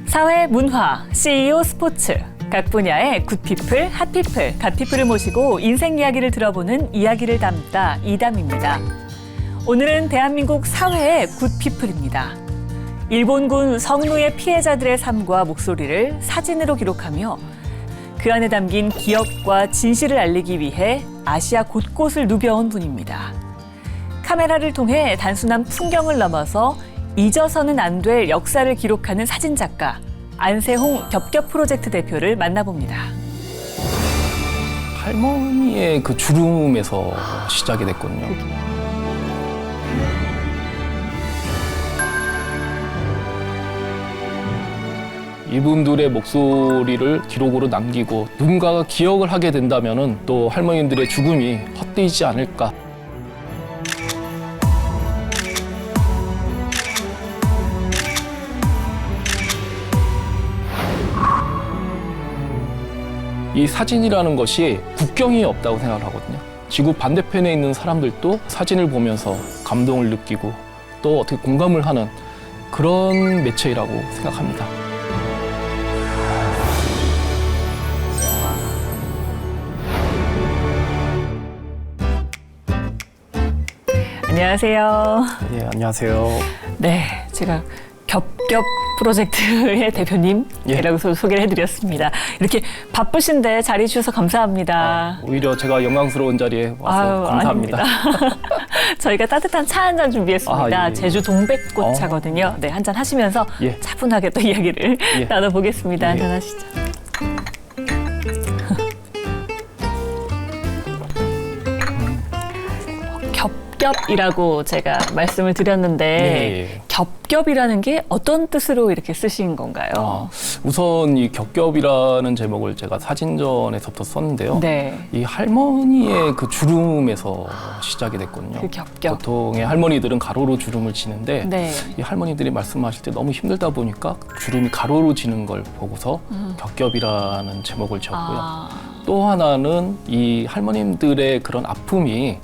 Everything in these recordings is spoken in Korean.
사회, 문화, CEO, 스포츠 각 분야의 굿피플, 핫피플, 갓피플을 모시고 인생 이야기를 들어보는 이야기를 담다 이담입니다. 오늘은 대한민국 사회의 굿피플입니다. 일본군 성노예 피해자들의 삶과 목소리를 사진으로 기록하며 그 안에 담긴 기억과 진실을 알리기 위해 아시아 곳곳을 누벼온 분입니다. 카메라를 통해 단순한 풍경을 넘어서 잊어서는 안 될 역사를 기록하는 사진작가 안세홍 겹겹 프로젝트 대표를 만나봅니다. 할머니의 그 주름에서 시작이 됐거든요. 이분들의 목소리를 기록으로 남기고 누군가가 기억을 하게 된다면은 또 할머님들의 죽음이 헛되지 않을까. 이 사진이라는 것이 국경이 없다고 생각을 하거든요. 지구 반대편에 있는 사람들도 사진을 보면서 감동을 느끼고 또 어떻게 공감을 하는 그런 매체라고 생각합니다. 안녕하세요. 예, 안녕하세요. 네, 제가 겹겹 프로젝트의 대표님이라고 소개를 해드렸습니다. 이렇게 바쁘신데 자리 주셔서 감사합니다. 오히려 제가 영광스러운 자리에 와서 감사합니다. 저희가 따뜻한 차 한 잔 준비했습니다. 예. 제주 동백꽃 차거든요. 네, 한 잔 하시면서 예. 차분하게 또 이야기를 나눠보겠습니다. 예. 한 잔 하시죠. 겹겹이라고 제가 말씀을 드렸는데 예. 겹겹이라는 게 어떤 뜻으로 이렇게 쓰신 건가요? 우선 이 겹겹이라는 제목을 제가 사진전에서부터 썼는데요. 네. 이 할머니의 그 주름에서 시작이 됐거든요. 그 겹겹. 보통의 할머니들은 가로로 주름을 지는데 네. 이 할머니들이 말씀하실 때 너무 힘들다 보니까 주름이 가로로 지는 걸 보고서 겹겹이라는 제목을 지었고요. 또 하나는 이 할머님들의 그런 아픔이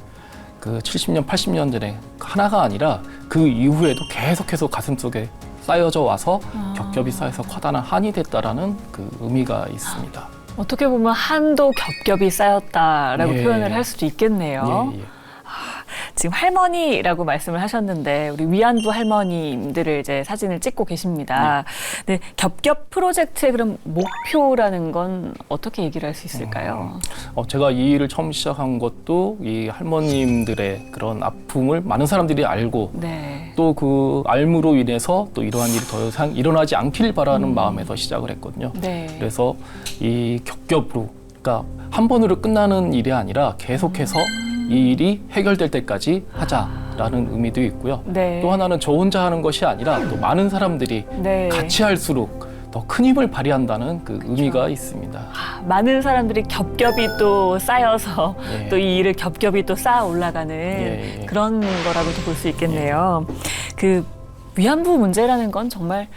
그 70년, 80년 전에 하나가 아니라 그 이후에도 계속해서 가슴속에 쌓여져 와서 겹겹이 쌓여서 커다란 한이 됐다라는 그 의미가 있습니다. 어떻게 보면 한도 겹겹이 쌓였다라고 예. 표현을 할 수도 있겠네요. 예, 예. 지금 할머니라고 말씀을 하셨는데 우리 위안부 할머님들을 이제 사진을 찍고 계십니다. 네, 겹겹 프로젝트의 그럼 목표라는 건 어떻게 얘기를 할 수 있을까요? 제가 이 일을 처음 시작한 것도 이 할머님들의 그런 아픔을 많은 사람들이 알고 네. 또 그 알므로 인해서 또 이러한 일이 더 이상 일어나지 않길 바라는 마음에서 시작을 했거든요. 네. 그래서 이 겹겹으로, 그러니까 한 번으로 끝나는 일이 아니라 계속해서 이 일이 해결될 때까지 하자라는 의미도 있고요. 네. 또 하나는 저 혼자 하는 것이 아니라 또 많은 사람들이 네. 같이 할수록 더 큰 힘을 발휘한다는 그 의미가 있습니다. 많은 사람들이 겹겹이 또 쌓여서 예. 또 이 일을 겹겹이 또 쌓아 올라가는 예. 그런 거라고도 볼 수 있겠네요. 그 위안부 문제라는 건 정말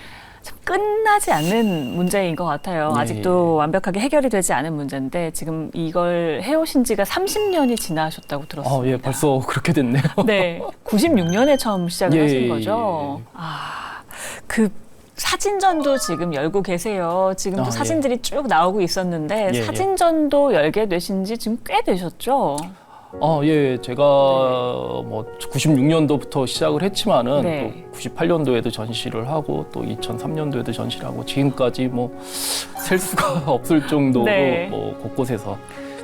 참 끝나지 않는 문제인 것 같아요. 예. 아직도 완벽하게 해결이 되지 않은 문제인데 지금 이걸 해오신 지가 30년이 지나셨다고 들었습니다. 예, 벌써 그렇게 됐네요. 네, 96년에 처음 시작을 예, 하신 거죠. 그 사진전도 지금 열고 계세요. 지금도 예. 사진들이 쭉 나오고 있었는데 예, 사진전도 열게 되신 지 지금 꽤 되셨죠? 예, 제가 뭐 96년도부터 시작을 했지만은 네. 또 98년도에도 전시를 하고 또 2003년도에도 전시를 하고 지금까지 뭐 셀 수가 없을 정도로 네. 뭐 곳곳에서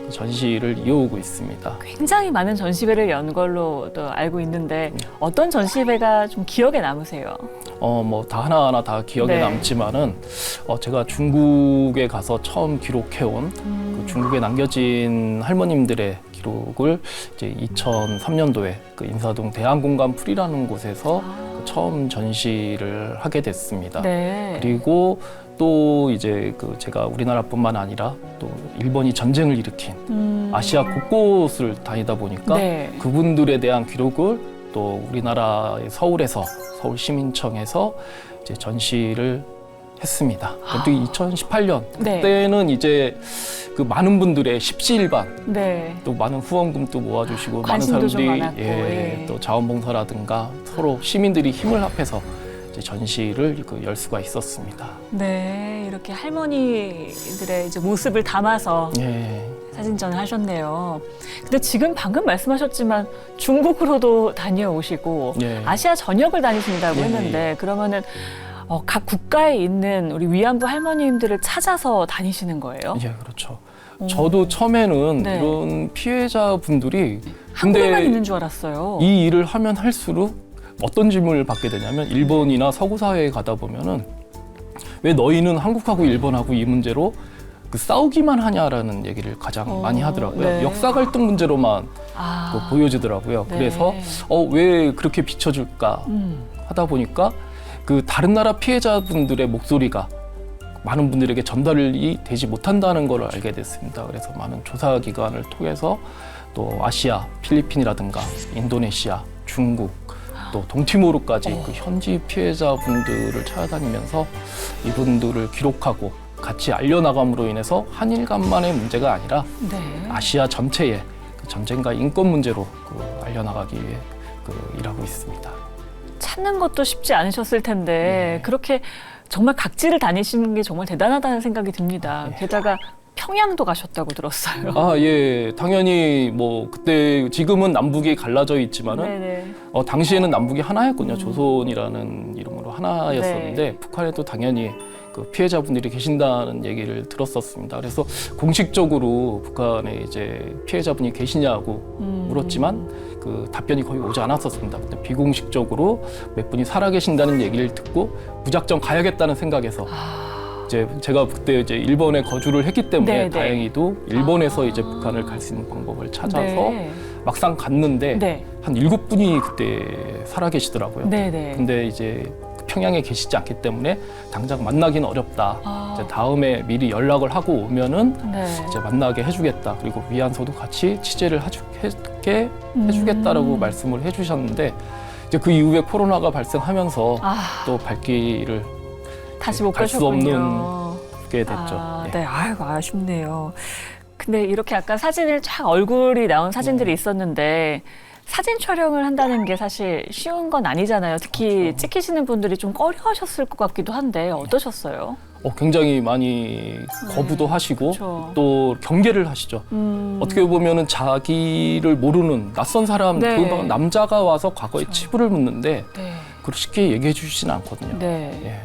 전시를 이어오고 있습니다. 굉장히 많은 전시회를 연 걸로 또 알고 있는데 어떤 전시회가 좀 기억에 남으세요? 뭐 다 하나하나 다 기억에 네. 남지만은 제가 중국에 가서 처음 기록해온 그 중국에 남겨진 할머님들의 기록을 이제 2003년도에 그 인사동 대한공간 풀이라는 곳에서 그 처음 전시를 하게 됐습니다. 네. 그리고 또 이제 그 제가 우리나라뿐만 아니라 또 일본이 전쟁을 일으킨 아시아 곳곳을 다니다 보니까 네. 그분들에 대한 기록을 또 우리나라의 서울에서 서울시민청에서 이제 전시를 했습니다. 그때 2018년 네. 그때는 이제 그 많은 분들의 십시일반 네. 또 많은 후원금도 모아주시고 많은 관심도 좀 사람들이 많았고, 예. 또 자원봉사라든가 서로 시민들이 힘을 합해서 이제 전시를 열 수가 있었습니다. 네, 이렇게 할머니들의 이제 모습을 담아서 예. 사진전을 하셨네요. 근데 지금 방금 말씀하셨지만 중국으로도 다녀오시고 예. 아시아 전역을 다니신다고 예, 했는데 그러면은 각 국가에 있는 우리 위안부 할머님들을 찾아서 다니시는 거예요? 예, 그렇죠. 저도 처음에는 네. 이런 피해자분들이 한국에만 있는 줄 알았어요. 이 일을 하면 할수록 어떤 질문을 받게 되냐면 일본이나 서구 사회에 가다 보면은 왜 너희는 한국하고 일본하고 이 문제로 싸우기만 하냐라는 얘기를 가장 많이 하더라고요. 네. 역사 갈등 문제로만 보여지더라고요. 네. 그래서 왜 그렇게 비춰줄까 하다 보니까 다른 나라 피해자분들의 목소리가 많은 분들에게 전달이 되지 못한다는 걸 알게 됐습니다. 그래서 많은 조사 기관을 통해서 또 아시아, 필리핀이라든가 인도네시아, 중국, 또 동티모르까지 현지 피해자분들을 찾아다니면서 이분들을 기록하고 같이 알려나감으로 인해서 한일 간만의 문제가 아니라 네. 아시아 전체의 전쟁과 인권 문제로 알려나가기 위해 일하고 있습니다. 찾는 것도 쉽지 않으셨을 텐데 그렇게 정말 각지를 다니시는 게 정말 대단하다는 생각이 듭니다. 게다가 평양도 가셨다고 들었어요. 예. 당연히 그때 지금은 남북이 갈라져 있지만은 네네. 당시에는 남북이 하나였군요. 조선이라는 이름으로 하나였었는데 네. 북한에도 당연히 피해자분들이 계신다는 얘기를 들었었습니다. 그래서 공식적으로 북한에 이제 피해자분이 계시냐고 물었지만 답변이 거의 오지 않았었습니다. 근데 비공식적으로 몇 분이 살아계신다는 얘기를 듣고 무작정 가야겠다는 생각에서 이제 제가 그때 이제 일본에 거주를 했기 때문에 네네. 다행히도 일본에서 이제 북한을 갈 수 있는 방법을 찾아서 막상 갔는데 한 7분이 그때 살아계시더라고요. 네네. 근데 이제 평양에 계시지 않기 때문에 당장 만나기는 어렵다. 이제 다음에 미리 연락을 하고 오면은 이제 만나게 해주겠다. 그리고 위안소도 같이 취재를 해주겠다라고 말씀을 해주셨는데 이제 그 이후에 코로나가 발생하면서 또 발길을 다시 못 갈 수 가셨군요. 없게 됐죠. 네, 아이고 아쉽네요. 근데 이렇게 아까 사진을 쫙 얼굴이 나온 사진들이 있었는데 사진 촬영을 한다는 게 사실 쉬운 건 아니잖아요. 특히 찍히시는 분들이 좀 꺼려하셨을 것 같기도 한데 어떠셨어요? 굉장히 많이 거부도 하시고 그렇죠. 또 경계를 하시죠. 어떻게 보면은 자기를 모르는 낯선 사람, 네. 그 남자가 와서 과거에 치부를 묻는데 네. 그렇게 쉽게 얘기해 주시진 않거든요. 네. 예.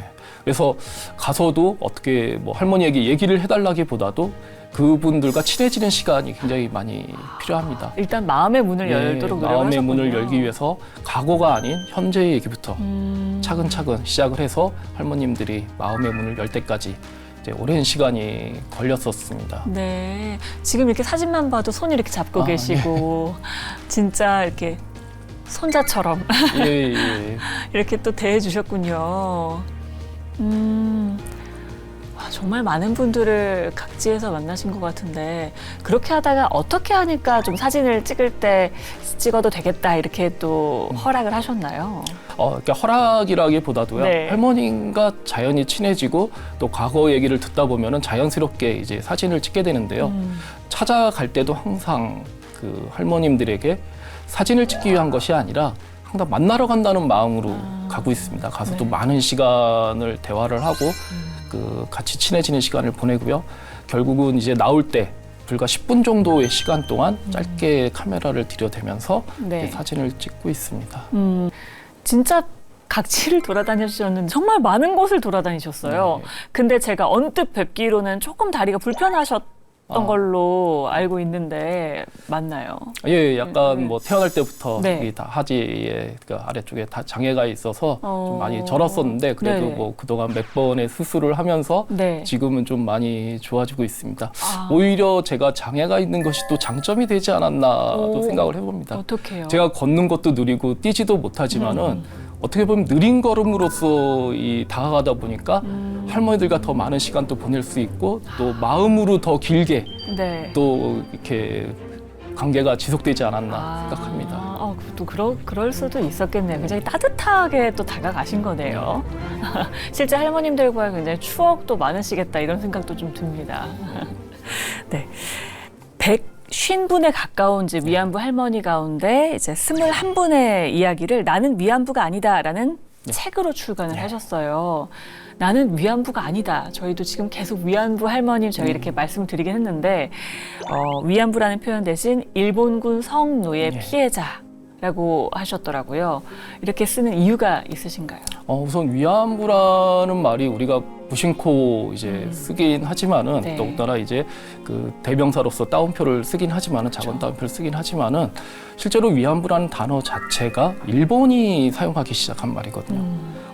그래서 가서도 어떻게 할머니에게 얘기를 해달라기보다도 그분들과 친해지는 시간이 굉장히 많이 필요합니다. 일단 마음의 문을 열도록 노력을 마음의 문을 하셨군요. 열기 위해서 과거가 아닌 현재의 얘기부터 차근차근 시작을 해서 할머님들이 마음의 문을 열 때까지 이제 오랜 시간이 걸렸었습니다. 네. 지금 이렇게 사진만 봐도 손 이렇게 잡고 계시고 진짜 이렇게 손자처럼 예. 이렇게 또 대해 주셨군요. 정말 많은 분들을 각지에서 만나신 것 같은데 그렇게 하다가 어떻게 하니까 좀 사진을 찍을 때 찍어도 되겠다 이렇게 또 허락을 하셨나요? 그러니까 허락이라기보다도요. 네. 할머님과 자연히 친해지고 또 과거 얘기를 듣다 보면은 자연스럽게 이제 사진을 찍게 되는데요. 찾아갈 때도 항상 할머님들에게 사진을 찍기 위한 것이 아니라 항상 만나러 간다는 마음으로 가고 있습니다. 가서 또 많은 시간을 대화를 하고 같이 친해지는 시간을 보내고요. 결국은 이제 나올 때 불과 10분 정도의 시간 동안 짧게 카메라를 들여대면서 사진을 찍고 있습니다. 진짜 각지를 돌아다니셨는데 정말 많은 곳을 돌아다니셨어요. 근데 제가 언뜻 뵙기로는 조금 다리가 불편하셨던 걸로 알고 있는데 맞나요? 예, 약간 태어날 때부터 네. 이 다 하지의 아래쪽에 다 장애가 있어서 좀 많이 절었었는데 그래도 네네. 그동안 몇 번의 수술을 하면서 네. 지금은 좀 많이 좋아지고 있습니다. 오히려 제가 장애가 있는 것이 또 장점이 되지 않았나도 생각을 해봅니다. 어떡해요? 제가 걷는 것도 느리고 뛰지도 못하지만은 어떻게 보면 느린 걸음으로써 다가가다 보니까 할머니들과 더 많은 시간도 보낼 수 있고 또 마음으로 더 길게 네. 또 이렇게 관계가 지속되지 않았나 생각합니다. 또 그럴 수도 있었겠네요. 굉장히 따뜻하게 또 다가가신 거네요. 실제 할머님들과의 굉장히 추억도 많으시겠다 이런 생각도 좀 듭니다. 네. 150분에 가까운 위안부 할머니 가운데 이제 21분의 이야기를 나는 위안부가 아니다라는 네. 책으로 출간을 하셨어요. 나는 위안부가 아니다. 저희도 지금 계속 위안부 할머님 저희 이렇게 말씀을 드리긴 했는데 위안부라는 표현 대신 일본군 성노예 네. 피해자라고 하셨더라고요. 이렇게 쓰는 이유가 있으신가요? 우선 위안부라는 말이 우리가 무심코 이제 쓰긴 하지만은 네. 더군다나 이제 그 대명사로서 따옴표를 쓰긴 하지만은 작은 그렇죠. 따옴표를 쓰긴 하지만은 실제로 위안부라는 단어 자체가 일본이 사용하기 시작한 말이거든요.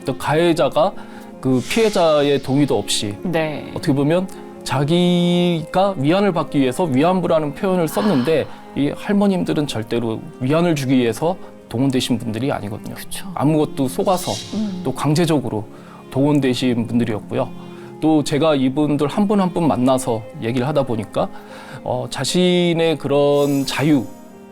또 가해자가 그 피해자의 동의도 없이 네. 어떻게 보면 자기가 위안을 받기 위해서 위안부라는 표현을 썼는데 이 할머님들은 절대로 위안을 주기 위해서 동원되신 분들이 아니거든요. 그렇죠. 아무것도 속아서 또 강제적으로 동원되신 분들이었고요. 또 제가 이분들 한 분 한 분 만나서 얘기를 하다 보니까 자신의 그런 자유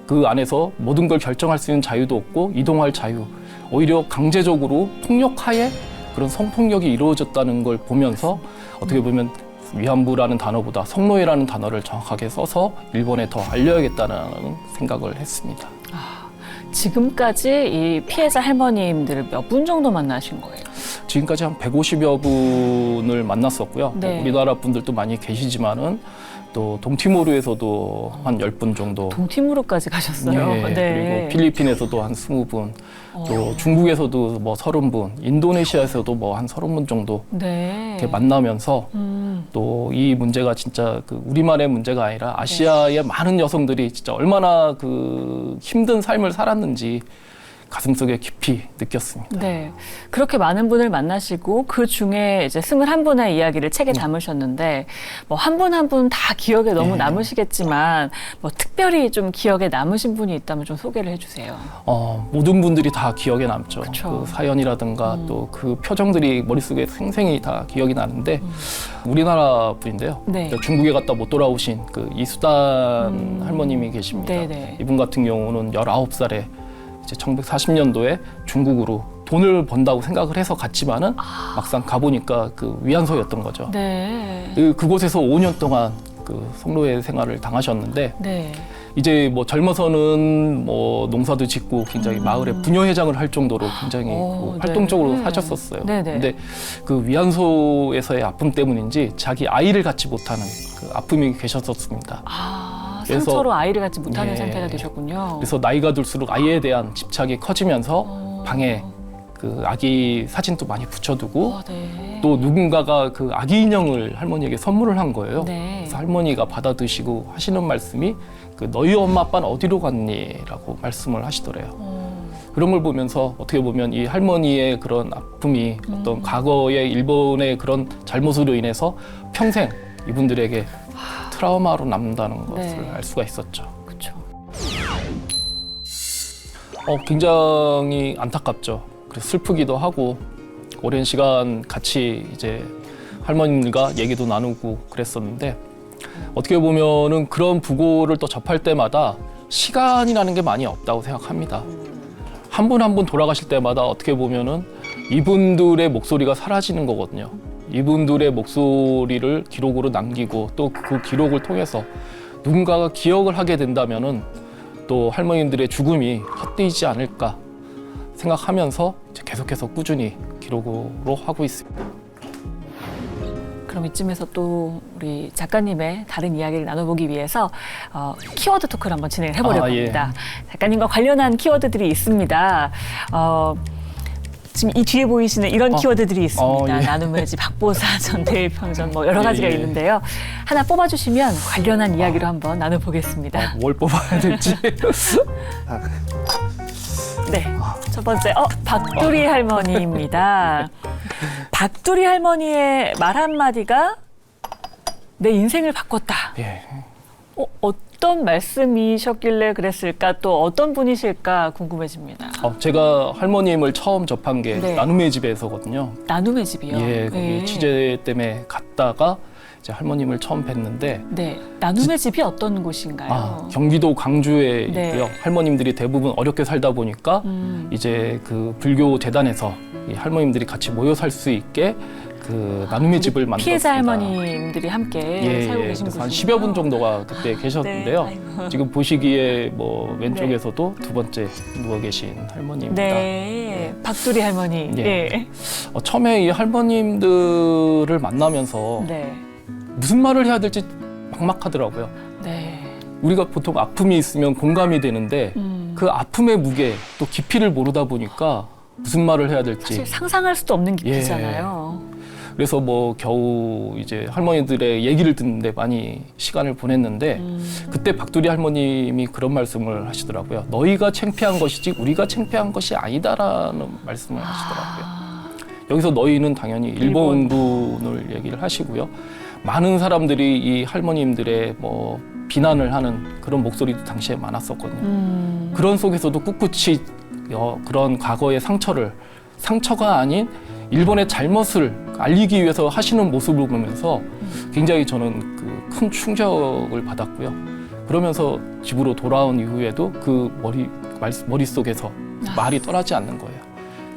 그 안에서 모든 걸 결정할 수 있는 자유도 없고 이동할 자유 오히려 강제적으로 폭력하에 그런 성폭력이 이루어졌다는 걸 보면서 어떻게 보면 위안부라는 단어보다 성노예라는 단어를 정확하게 써서 일본에 더 알려야겠다는 생각을 했습니다. 지금까지 이 피해자 할머님들을 몇 분 정도 만나신 거예요? 지금까지 한 150여 분을 만났었고요. 네. 우리나라 분들도 많이 계시지만은 또 동티모르에서도 한 10분 정도. 동티모르까지 가셨어요? 네. 그리고 필리핀에서도 한 20분, 또 중국에서도 뭐 30분, 인도네시아에서도 뭐 한 30분 정도 네. 이렇게 만나면서 또 이 문제가 진짜 그 우리만의 문제가 아니라 아시아의 많은 여성들이 진짜 얼마나 그 힘든 삶을 살았는지 가슴속에 깊이 느꼈습니다. 네. 그렇게 많은 분을 만나시고 그 중에 이제 21분의 이야기를 책에 담으셨는데 뭐 한 분 한 분 다 기억에 너무 남으시겠지만 뭐 특별히 좀 기억에 남으신 분이 있다면 좀 소개를 해주세요. 모든 분들이 다 기억에 남죠. 그쵸. 그 사연이라든가 또 그 표정들이 머릿속에 생생히 다 기억이 나는데 우리나라 분인데요. 네. 중국에 갔다 못 돌아오신 그 이수단 할머님이 계십니다. 네네. 이분 같은 경우는 19살에 이제 1940년도에 중국으로 돈을 번다고 생각을 해서 갔지만은 막상 가보니까 그 위안소였던 거죠. 네. 그곳에서 5년 동안 그 성노예 생활을 당하셨는데 네. 이제 뭐 젊어서는 뭐 농사도 짓고 굉장히 마을에 부녀회장을 할 정도로 굉장히 뭐 활동적으로 네. 하셨었어요. 네네. 근데 그 위안소에서의 아픔 때문인지 자기 아이를 갖지 못하는 그 아픔이 계셨었습니다. 그래서- 상처로 아이를 갖지 못하는 네. 상태가 되셨군요. 그래서 나이가 들수록 아이에 대한 집착이 커지면서 방에 그 아기 사진도 많이 붙여두고 네. 또 누군가가 그 아기 인형을 할머니에게 선물을 한 거예요. 네. 그래서 할머니가 받아 드시고 하시는 말씀이 그 너희 엄마 아빠는 어디로 갔니?라고 말씀을 하시더래요. 그런 걸 보면서 어떻게 보면 이 할머니의 그런 아픔이 어떤 과거의 일본의 그런 잘못으로 인해서 평생 이분들에게 트라우마로 남는다는 것을 알 수가 있었죠. 그렇죠. 굉장히 안타깝죠. 그래서 슬프기도 하고 오랜 시간 같이 이제 할머님과 얘기도 나누고 그랬었는데 어떻게 보면은 그런 부고를 또 접할 때마다 시간이라는 게 많이 없다고 생각합니다. 한 분 한 분 돌아가실 때마다 어떻게 보면은 이분들의 목소리가 사라지는 거거든요. 이분들의 목소리를 기록으로 남기고 또 그 기록을 통해서 누군가가 기억을 하게 된다면은 또 할머님들의 죽음이 헛되지 않을까 생각하면서 이제 계속해서 꾸준히 기록으로 하고 있습니다. 그럼 이쯤에서 또 우리 작가님의 다른 이야기를 나눠보기 위해서 키워드 토크를 한번 진행을 해보려고 예. 합니다. 작가님과 관련한 키워드들이 있습니다. 지금 이 뒤에 보이시는 이런 키워드들이 있습니다. 예. 나눔의 집, 박보사전, 대일평전 뭐 여러 가지가 예. 있는데요. 하나 뽑아주시면 관련한 이야기로 한번 나눠보겠습니다. 뭘 뽑아야 될지. 네, 첫 번째 박두리 할머니입니다. 박두리 할머니의 말 한마디가 내 인생을 바꿨다. 예. 어떤 말씀이셨길래 그랬을까? 또 어떤 분이실까 궁금해집니다. 제가 할머님을 처음 접한 게 네. 나눔의 집에서거든요. 나눔의 집이요? 예, 거기 취재 때문에 갔다가 이제 할머님을 처음 뵀는데 네, 나눔의 집이 어떤 곳인가요? 경기도 광주에 네. 있고요. 할머님들이 대부분 어렵게 살다 보니까 이제 그 불교 재단에서 이 할머님들이 같이 모여 살 수 있게 그 나눔의 집을 만들었습니다. 피해자 할머님들이 함께 살고 계신 그래서 한 곳이군요. 10여 분 정도가 그때 계셨는데요. 네, 지금 보시기에 뭐 왼쪽에서도 두 번째 누워 계신 할머니입니다. 네. 네, 박두리 할머니. 예. 예. 처음에 이 할머님들을 만나면서 네. 무슨 말을 해야 될지 막막하더라고요. 네. 우리가 보통 아픔이 있으면 공감이 되는데 그 아픔의 무게 또 깊이를 모르다 보니까 무슨 말을 해야 될지 사실 상상할 수도 없는 깊이잖아요. 그래서 뭐 겨우 이제 할머니들의 얘기를 듣는데 많이 시간을 보냈는데 그때 박두리 할머님이 그런 말씀을 하시더라고요. 너희가 창피한 것이지 우리가 창피한 것이 아니다라는 말씀을 하시더라고요. 여기서 너희는 당연히 일본군을 얘기를 하시고요. 많은 사람들이 이 할머님들의 뭐 비난을 하는 그런 목소리도 당시에 많았었거든요. 그런 속에서도 꿋꿋이 그런 과거의 상처가 아닌 일본의 잘못을 알리기 위해서 하시는 모습을 보면서 굉장히 저는 그 큰 충격을 받았고요. 그러면서 집으로 돌아온 이후에도 그 머릿속에서 말이 떠나지 않는 거예요.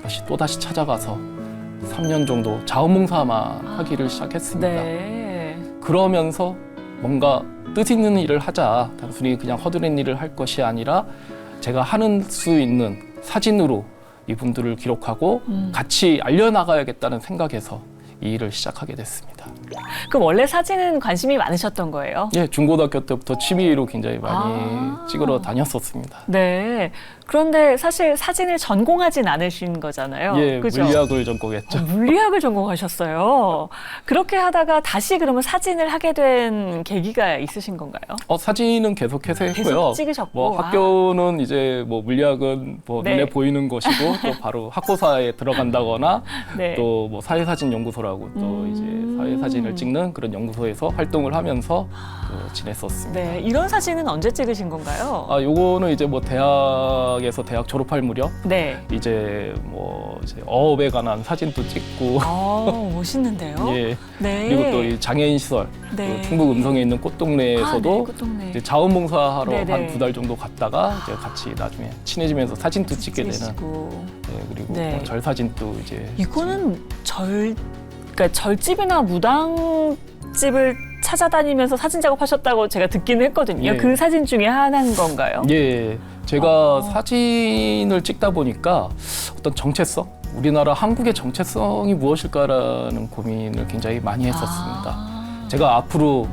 다시 또다시 찾아가서 3년 정도 자원봉사만 하기를 시작했습니다. 네. 그러면서 뭔가 뜻 있는 일을 하자. 단순히 그냥 허드렛 일을 할 것이 아니라 제가 하는 수 있는 사진으로 이분들을 기록하고 같이 알려나가야겠다는 생각에서 이 일을 시작하게 됐습니다. 그럼 원래 사진은 관심이 많으셨던 거예요? 예, 중고등학교 때부터 취미로 굉장히 많이 찍으러 다녔었습니다. 네. 그런데 사실 사진을 전공하진 않으신 거잖아요. 예, 그죠? 물리학을 전공했죠. 물리학을 전공하셨어요. 그렇게 하다가 다시 그러면 사진을 하게 된 계기가 있으신 건가요? 사진은 계속해서 했고요. 계속 찍으셨고. 뭐 학교는 이제 뭐 물리학은 뭐 네. 눈에 보이는 것이고 또 바로 학고사에 들어간다거나 네. 또 뭐 사회사진 연구소라고 또 이제 사회사진을 찍는 그런 연구소에서 활동을 하면서 지냈었습니다. 네. 이런 사진은 언제 찍으신 건가요? 요거는 이제 뭐 대학에서 대학 졸업할 무렵 네. 이제 뭐 이제 어업에 관한 사진도 찍고 멋있는데요? 예. 네. 그리고 또 이 장애인 시설 네. 또 충북 음성에 있는 꽃동네에서도 네, 꽃동네. 이제 자원봉사하러 네네. 한 2달 정도 갔다가 이제 같이 나중에 친해지면서 사진도 찍게 되는 찍으시고. 그리고 네. 뭐 절사진도 이제 이거는 그러니까 절집이나 무당집을 찾아다니면서 사진 작업하셨다고 제가 듣기는 했거든요. 예. 그 사진 중에 하나인 건가요? 예, 제가 사진을 찍다 보니까 어떤 정체성, 우리나라 한국의 정체성이 무엇일까라는 고민을 굉장히 많이 했었습니다. 제가 앞으로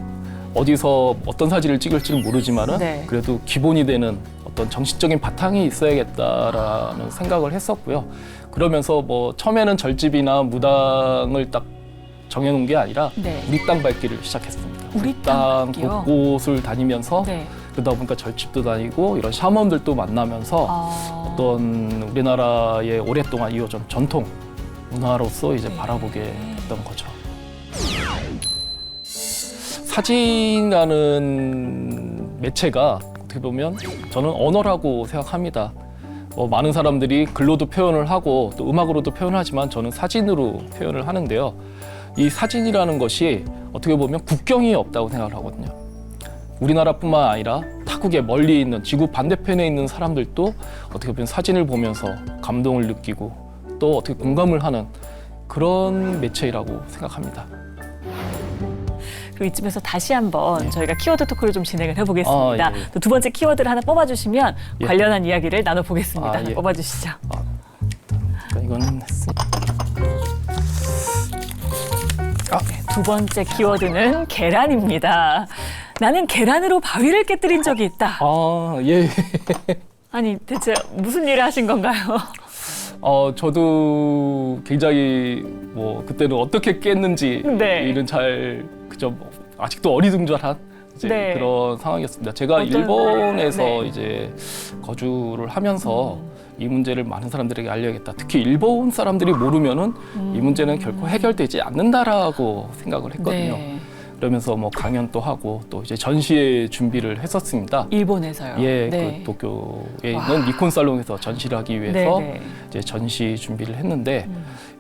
어디서 어떤 사진을 찍을지는 모르지만은 네. 그래도 기본이 되는 어떤 정신적인 바탕이 있어야겠다라는 생각을 했었고요. 그러면서 뭐 처음에는 절집이나 무당을 딱 정해놓은 게 아니라 네. 우리 땅 밟기를 시작했습니다. 우리 땅 밟기요? 곳곳을 다니면서 네. 그러다 보니까 절집도 다니고 이런 샤먼들도 만나면서 어떤 우리나라의 오랫동안 이어진 전통 문화로서 이제 바라보게 됐던 거죠. 사진이라는 매체가 어떻게 보면 저는 언어라고 생각합니다. 많은 사람들이 글로도 표현을 하고 또 음악으로도 표현을 하지만 저는 사진으로 표현을 하는데요. 이 사진이라는 것이 어떻게 보면 국경이 없다고 생각을 하거든요. 우리나라뿐만 아니라 타국의 멀리 있는 지구 반대편에 있는 사람들도 어떻게 보면 사진을 보면서 감동을 느끼고 또 어떻게 공감을 하는 그런 매체라고 생각합니다. 그리고 이쯤에서 다시 한번 저희가 키워드 토크를 좀 진행을 해보겠습니다. 예. 또 두 번째 키워드를 하나 뽑아주시면 예. 관련한 이야기를 나눠보겠습니다. 예. 뽑아주시죠. 이거는 했으니까. 두 번째 키워드는 계란입니다. 나는 계란으로 바위를 깨뜨린 적이 있다. 예. 아니 대체 무슨 일을 하신 건가요? 저도 굉장히 뭐 그때는 어떻게 깼는지 네. 일은 잘 그저 아직도 어리둥절한 이제 네. 그런 상황이었습니다. 제가 어떤- 일본에서 네. 이제 거주를 하면서 이 문제를 많은 사람들에게 알려야겠다. 특히 일본 사람들이 모르면은 이 문제는 결코 해결되지 않는다라고 생각을 했거든요. 네. 그러면서 뭐 강연도 하고 또 이제 전시회 준비를 했었습니다. 일본에서요. 예, 네. 그 도쿄에 있는 니콘 살롱에서 전시를 하기 위해서 네, 네. 이제 전시 준비를 했는데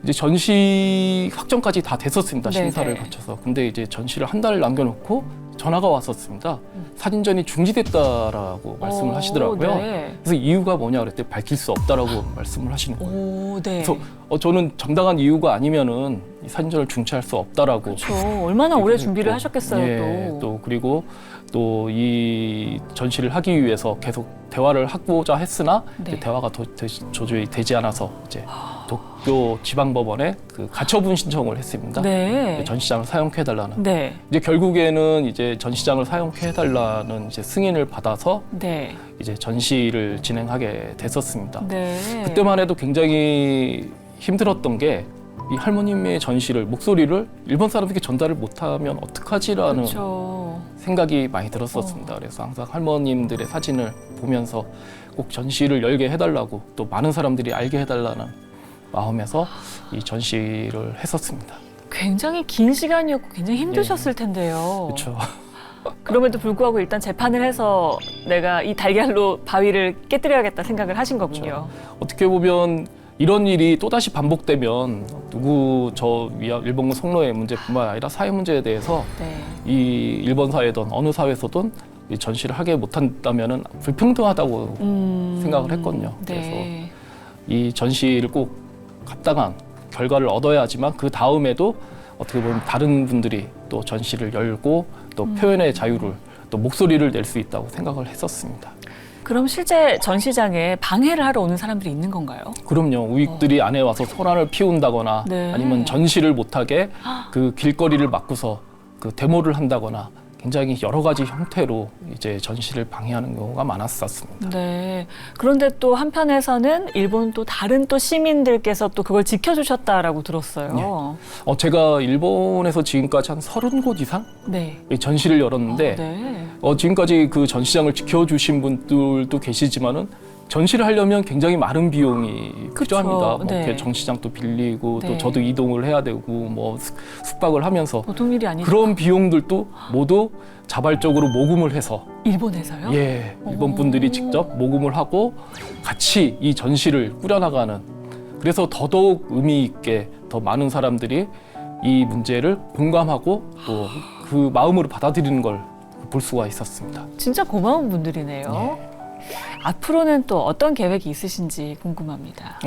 이제 전시 확정까지 다 됐었습니다. 네, 심사를 네. 거쳐서. 근데 이제 전시를 한 달을 남겨놓고 전화가 왔었습니다. 사진전이 중지됐다라고 말씀을 하시더라고요. 네. 그래서 이유가 뭐냐 그랬더니 밝힐 수 없다라고 말씀을 하시는 거예요. 오, 네. 그래서 저는 정당한 이유가 아니면은 이 사진전을 중지할 수 없다라고. 그렇죠. 얼마나 오래 그리고 준비를 또, 하셨겠어요, 예, 또. 또 그리고 또 이 전시를 하기 위해서 계속 대화를 하고자 했으나 네. 이제 대화가 도저히 되지 않아서 이제 도쿄 지방법원에 그 가처분 신청을 했습니다. 네. 전시장을 사용해달라는. 네. 이제 결국에는 이제 전시장을 사용해달라는 이제 승인을 받아서 네. 이제 전시를 진행하게 됐었습니다. 네. 그때만 해도 굉장히 힘들었던 게 이 할머님의 전시를 목소리를 일본 사람들에게 전달을 못하면 어떡하지라는 그렇죠. 생각이 많이 들었었습니다. 그래서 항상 할머님들의 사진을 보면서 꼭 전시를 열게 해달라고 또 많은 사람들이 알게 해달라는 마음에서 이 전시를 했었습니다. 굉장히 긴 시간이었고 굉장히 힘드셨을 텐데요. 그렇죠. 그럼에도 불구하고 일단 재판을 해서 내가 이 달걀로 바위를 깨뜨려야겠다 생각을 하신 거군요. 그렇죠. 어떻게 보면 이런 일이 또다시 반복되면 일본군 성노예 문제뿐만 아니라 사회 문제에 대해서 네. 이 일본 사회든 어느 사회에서든 이 전시를 하게 못한다면 불평등하다고 생각을 했거든요. 네. 그래서 이 전시를 꼭 합당한 결과를 얻어야 하지만 그 다음에도 어떻게 보면 다른 분들이 또 전시를 열고 또 표현의 자유를 또 목소리를 낼 수 있다고 생각을 했었습니다. 그럼 실제 전시장에 방해를 하러 오는 사람들이 있는 건가요? 그럼요. 우익들이 안에 와서 소란을 피운다거나 네. 아니면 전시를 못하게 그 길거리를 막고서 그 데모를 한다거나 굉장히 여러 가지 형태로 이제 전시를 방해하는 경우가 많았었습니다. 네. 그런데 또 한편에서는 일본 또 다른 또 시민들께서 또 그걸 지켜주셨다라고 들었어요. 제가 일본에서 지금까지 한 30곳 이상 네. 이 전시를 열었는데 네. 지금까지 그 전시장을 지켜주신 분들도 계시지만은 전시를 하려면 굉장히 많은 비용이 필요합니다. 뭐 네. 이렇게 전시장도 빌리고 네. 또 저도 이동을 해야 되고 뭐 숙박을 하면서 보통 일이 아니죠. 그런 비용들도 모두 자발적으로 모금을 해서 일본에서요? 예, 일본 분들이 직접 모금을 하고 같이 이 전시를 꾸려나가는 그래서 더더욱 의미 있게 더 많은 사람들이 이 문제를 공감하고 또 그 마음으로 받아들이는 걸 볼 수가 있었습니다. 진짜 고마운 분들이네요. 예. 앞으로는 또 어떤 계획이 있으신지 궁금합니다.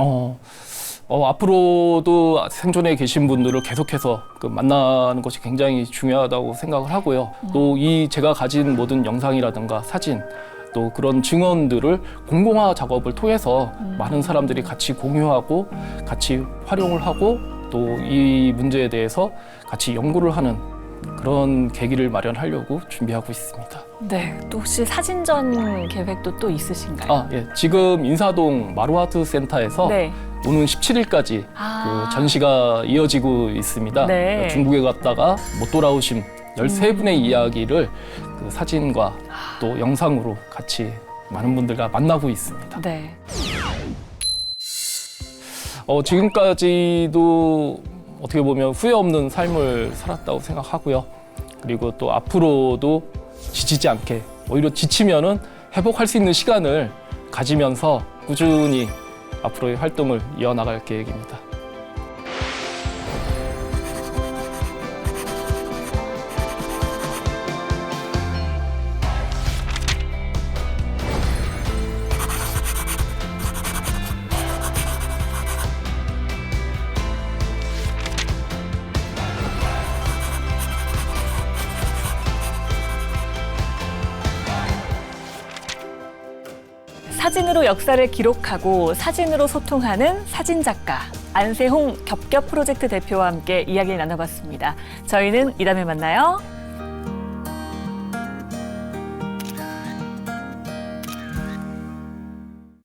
앞으로도 생존에 계신 분들을 계속해서 만나는 것이 굉장히 중요하다고 생각을 하고요. 또 이 제가 가진 모든 영상이라든가 사진, 또 그런 증언들을 공공화 작업을 통해서 많은 사람들이 같이 공유하고 같이 활용을 하고 또 이 문제에 대해서 같이 연구를 하는 그런 계기를 마련하려고 준비하고 있습니다. 네, 또 혹시 사진전 계획도 또 있으신가요? 예. 지금 인사동 마루아트 센터에서 네. 오는 17일까지 그 전시가 이어지고 있습니다. 네. 중국에 갔다가 못 돌아오신 13분의 이야기를 그 사진과 또 영상으로 같이 많은 분들과 만나고 있습니다. 네. 지금까지도 어떻게 보면 후회 없는 삶을 살았다고 생각하고요. 그리고 또 앞으로도 지치지 않게 오히려 지치면은 회복할 수 있는 시간을 가지면서 꾸준히 앞으로의 활동을 이어나갈 계획입니다. 사진으로 역사를 기록하고 사진으로 소통하는 사진작가 안세홍 겹겹 프로젝트 대표와 함께 이야기를 나눠봤습니다. 저희는 이 다음에 만나요.